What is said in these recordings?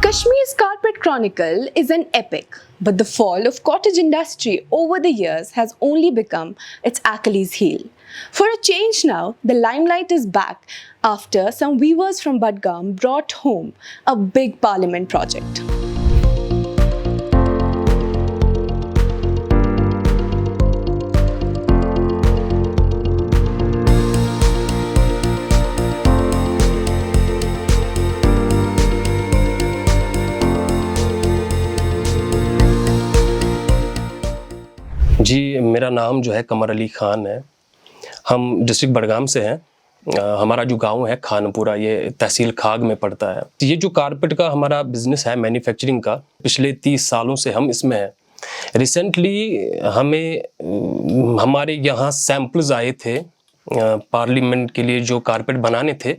Kashmir's carpet chronicle is an epic, but the fall of cottage industry over the years has only become its Achilles heel. For a change now, the limelight is back after some weavers from Budgam brought home a big parliament project. जी, मेरा नाम जो है कमर अली ख़ान है। हम district Budgam से हैं। हमारा जो गांव है खानपुरा, ये तहसील खाग में पड़ता है। ये जो कारपेट का हमारा बिज़नेस है मैन्युफैक्चरिंग का, पिछले 30 सालों से हम इसमें हैं। रिसेंटली हमें हमारे यहाँ सैम्पल्स आए थे पार्लियामेंट के लिए जो कारपेट बनाने थे,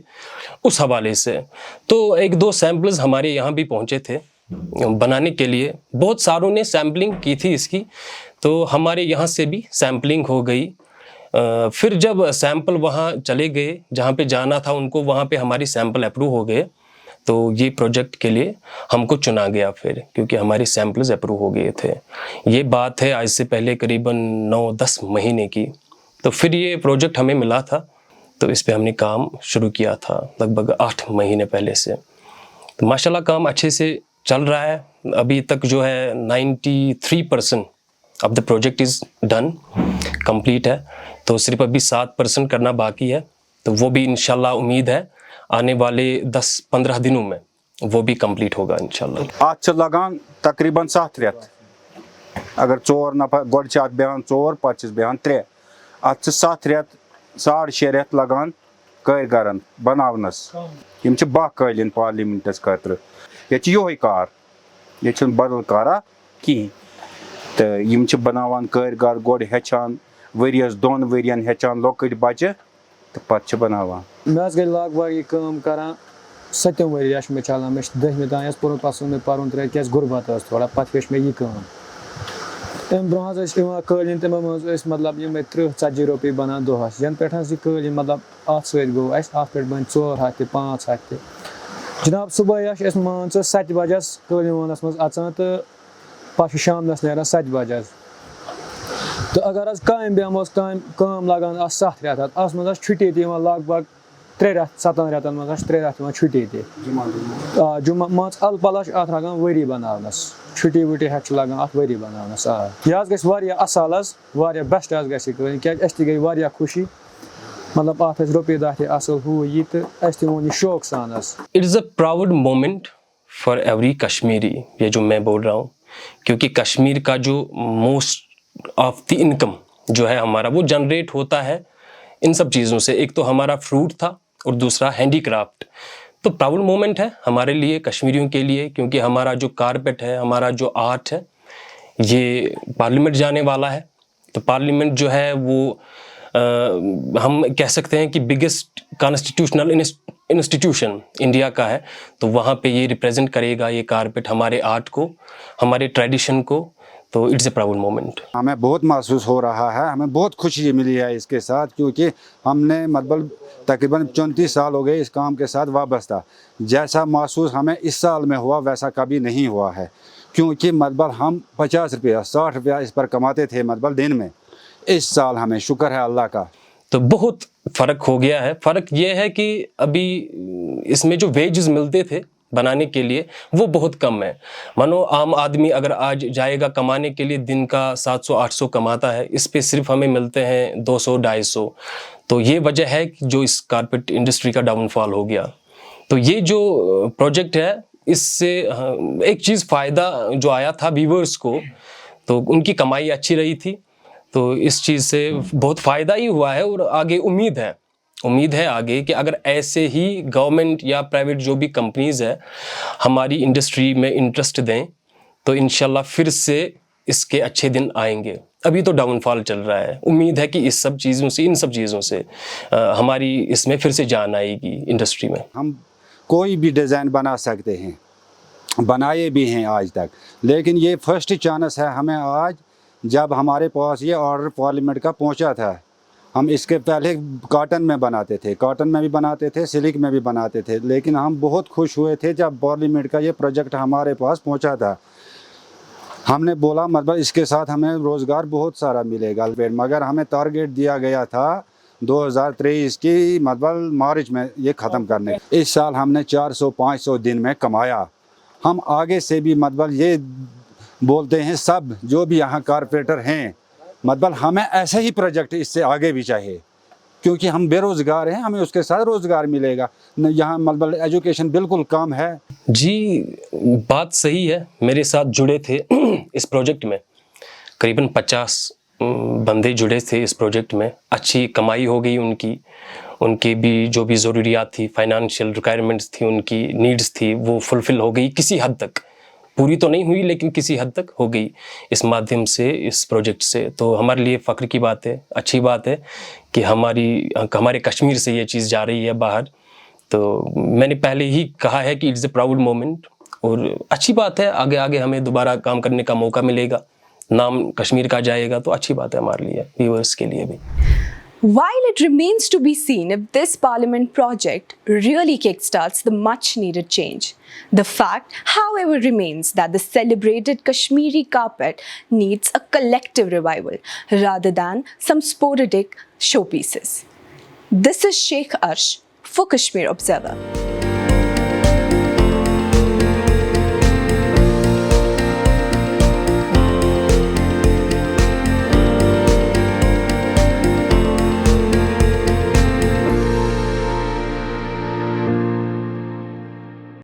उस हवाले से। तो 1-2 सैम्पल्स हमारे यहाँ भी पहुँचे थे बनाने के लिए। बहुत सारों ने सैम्पलिंग की थी इसकी, तो हमारे यहाँ से भी सैम्पलिंग हो गई। फिर जब सैंपल वहाँ चले गए जहाँ पे जाना था उनको, वहाँ पे हमारी सैंपल अप्रूव हो गए, तो ये प्रोजेक्ट के लिए हमको चुना गया फिर, क्योंकि हमारे सैंपल्स अप्रूव हो गए थे। ये बात है आज से पहले करीबन 9-10 महीने की। तो फिर ये प्रोजेक्ट हमें मिला था, तो इस पर हमने काम शुरू किया था लगभग 8 महीने पहले से। तो माशाल्लाह काम अच्छे से चल रहा है। अभी तक जो है 93% अब the project is done, complete है। तो सिर्फ अभी 7% करना बाकी है, तो वो भी इंशाल्लाह उम्मीद है आने वाले 10-15 दिनों में वो भी कंप्लीट होगा इंशाल्लाह। आज लगान तकरीबन 7 रेत, अगर 4 नफर गोड बेहान 4 पचस बेहान 3, आज 7 रेत 6.5 रेत लगान कारीगरन बनावनस। यम बाह कालीन पार्लियामेंटस खतर ये कार, ये बदल कारा कहीं। तो यम बनावान कारीगर गोड हेचान वरियस 2 वरियन हेचान लोकट बच्चे, तो पत्ते बनावान। मैं गई लगभग ये काम करान 7 वरी मे चलान। मे 10वीं तान पोर्न पे मे पर्न त्रे क्या गुरबत थोड़ा, पे मे ये काम। अम ब्रोह कालीन तमें मज मतलब ये 30-40 रुपये बनान दोहस। जन पे कालीन मतलब अत सत गो अत पे बन 4 हथ 5 हथ। जनाब सुबह मान 7 बजस कालीन वनस मज अचान, तो पे शामस ना 7 बजस। तो अगर काम बेहमो काम लगान 7 रेत, अस मज छुट्टी लगभग 3 रेत 7 रेतन मज 3 रेत छुट्टी जुम्मा मान अल पल अत लगान वरी बनावनस, छुट्टी वुट्टी हेक लगान अत वरी बनावनस। यह गई असल बेस्ट गई क्या गई वारिया खुशी, मतलब अत रुपये 10 असल हू यह, तो वो शौक सान। It is a proud moment for every Kashmiri, ये जो मैं बोल रहा हूँ, क्योंकि कश्मीर का जो मोस्ट ऑफ द इनकम जो है हमारा, वो जनरेट होता है इन सब चीज़ों से। एक तो हमारा फ्रूट था और दूसरा हैंडीक्राफ्ट। तो प्राउड मोमेंट है हमारे लिए, कश्मीरियों के लिए, क्योंकि हमारा जो कारपेट है, हमारा जो आर्ट है, ये पार्लियामेंट जाने वाला है। तो पार्लियामेंट जो है वो हम कह सकते हैं कि बिगेस्ट कॉन्स्टिट्यूशनल इंस्टीट्यूशन इंडिया का है। तो वहाँ पे ये रिप्रेजेंट करेगा ये कारपेट हमारे आर्ट को, हमारे ट्रेडिशन को। तो इट्स ए प्राउड मोमेंट। हमें बहुत महसूस हो रहा है, हमें बहुत खुशी मिली है इसके साथ, क्योंकि हमने मतलब तकरीबन 34 साल हो गए इस काम के साथ वाबस्ता। जैसा महसूस हमें इस साल में हुआ वैसा कभी नहीं हुआ है, क्योंकि मतलब हम 50 रुपया 60 रुपया इस पर कमाते थे मतलब दिन में। इस साल हमें शुक्र है अल्लाह का, तो बहुत फ़र्क हो गया है। फ़र्क ये है कि अभी इसमें जो वेजेस मिलते थे बनाने के लिए वो बहुत कम है। मानो आम आदमी अगर आज जाएगा कमाने के लिए, दिन का 700-800 कमाता है, इस पे सिर्फ हमें मिलते हैं 200-250। तो ये वजह है कि जो इस कारपेट इंडस्ट्री का डाउनफॉल हो गया। तो ये जो प्रोजेक्ट है, इससे एक चीज़ फ़ायदा जो आया था व्यूवर्स को, तो उनकी कमाई अच्छी रही थी। तो इस चीज़ से बहुत फ़ायदा ही हुआ है। और आगे उम्मीद है आगे कि अगर ऐसे ही गवर्नमेंट या प्राइवेट जो भी कंपनीज़ है हमारी इंडस्ट्री में इंटरेस्ट दें, तो इंशाल्लाह फिर से इसके अच्छे दिन आएंगे। अभी तो डाउनफॉल चल रहा है, उम्मीद है कि इन सब चीज़ों से हमारी इसमें फिर से जान आएगी इंडस्ट्री में। हम कोई भी डिज़ाइन बना सकते हैं, बनाए भी हैं आज तक, लेकिन ये फर्स्ट चांस है हमें आज, जब हमारे पास ये ऑर्डर पार्लियामेंट का पहुंचा था। हम इसके पहले कॉटन में बनाते थे, कॉटन में भी बनाते थे, सिल्क में भी बनाते थे, लेकिन हम बहुत खुश हुए थे जब पार्लियामेंट का ये प्रोजेक्ट हमारे पास पहुंचा था। हमने बोला मतलब इसके साथ हमें रोज़गार बहुत सारा मिलेगा, मगर हमें टारगेट दिया गया था 2023 की मतलब मार्च में ये ख़त्म करने। इस साल हमने 400-500 दिन में कमाया। हम आगे से भी मतलब ये बोलते हैं सब जो भी यहाँ कारपोरेटर हैं, मतलब हमें ऐसे ही प्रोजेक्ट इससे आगे भी चाहिए, क्योंकि हम बेरोज़गार हैं, हमें उसके साथ रोज़गार मिलेगा। यहाँ मतलब एजुकेशन बिल्कुल कम है। जी, बात सही है। मेरे साथ जुड़े थे इस प्रोजेक्ट में करीबन 50 बंदे जुड़े थे इस प्रोजेक्ट में। अच्छी कमाई हो गई उनकी भी जो भी ज़रूरियात थी, फाइनेंशियल रिक्वायरमेंट्स थी, उनकी नीड्स थी, वो फुलफ़िल हो गई किसी हद तक। पूरी तो नहीं हुई लेकिन किसी हद तक हो गई इस माध्यम से, इस प्रोजेक्ट से। तो हमारे लिए फ़ख्र की बात है, अच्छी बात है कि हमारे कश्मीर से ये चीज़ जा रही है बाहर। तो मैंने पहले ही कहा है कि इट्स अ प्राउड मोमेंट और अच्छी बात है। आगे आगे हमें दोबारा काम करने का मौका मिलेगा, नाम कश्मीर का जाएगा, तो अच्छी बात है हमारे लिए, व्यूअर्स के लिए भी। While it remains to be seen if this parliament project really kickstarts the much needed change, the fact, however, remains that the celebrated Kashmiri carpet needs a collective revival rather than some sporadic showpieces. This is Sheikh Arsh for Kashmir Observer.